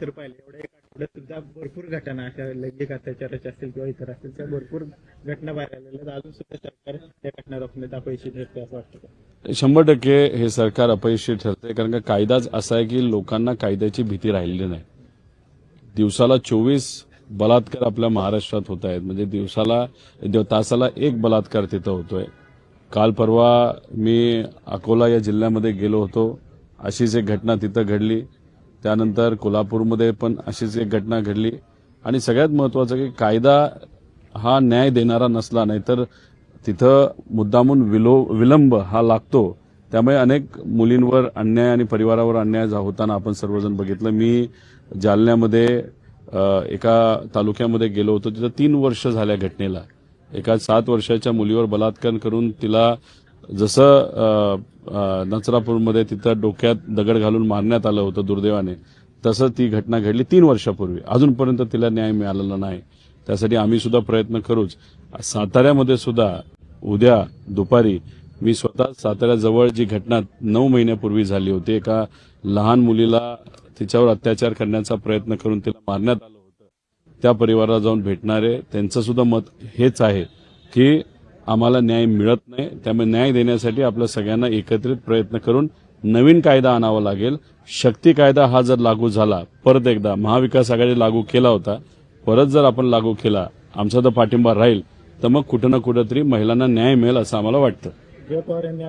तर पाहिले एवढ्या एक आठवड्यात सुद्धा भरपूर घटना अशा लैंगिक अत्याचाराच्या असतील किंवा इतर असतील त्या भरपूर घटना बाहेर आलेल्या आहेत. अजून सुद्धा सरकार त्या घटना रोखण्यात अपयशी ठरते असं वाटतं का? 100% हे सरकार अपयशी ठरते, कारण का कायदाच असा आहे की लोकांना कायद्याची भीती राहिलेली नाही. दिवसाला 24 बलात्कार आपल्या महाराष्ट्रात होत आहेत. म्हणजे तासाला एक बलात्कार तिथं होतोय. काल परवा मी अकोला या जिल्ह्यामध्ये गेलो होतो. अशीच एक घटना तिथं घडली. त्यानंतर कोल्हापूरमध्ये पण अशीच एक घटना घडली. आणि सगळ्यात महत्त्वाचं की कायदा हा न्याय देणारा नसला, नाहीतर तिथं मुद्दामून विलंब हा लागतो. त्यामुळे अनेक मुलींवर अन्याय आणि परिवारावर अन्याय होताना आपण सर्वजण बघितलं. मी जालन्यामध्ये एका तालुक्यामध्ये गेलो होतो. तिथं 3 वर्ष झाल्या घटनेला. एका 7 वर्षाच्या मुलीवर बलात्कार करून तिला जसं नचरापूरमध्ये तिथं डोक्यात दगड घालून मारण्यात आलं होतं दुर्दैवाने, तसं ती घटना घडली 3 वर्षापूर्वी. अजूनपर्यंत तिला न्याय मिळालेला नाही. त्यासाठी आम्ही सुद्धा प्रयत्न करूच. साताऱ्यामध्ये सुद्धा उद्या दुपारी मी स्वतः साताऱ्याजवळ जी घटना 9 महिन्यापूर्वी झाली होती, एका लहान मुलीला तिच्यावर अत्याचार करण्याचा प्रयत्न करून तिला मारण्यात आलं होतं, त्या परिवाराला जाऊन भेटणार आहे. त्यांचं सुद्धा मत हेच आहे की आम्हाला न्याय मिळत नाही. त्यामुळे न्याय देण्यासाठी आपल्या सगळ्यांना एकत्रित प्रयत्न करून नवीन कायदा आणावा लागेल. शक्ती कायदा हा जर लागू झाला, परत एकदा महाविकास आघाडी लागू केला होता, परत जर आपण लागू केला, आमचा तर पाठिंबा राहील, तर मग कुठं ना कुठंतरी महिलांना न्याय मिळेल असं आम्हाला वाटतं. जय पवार यांनी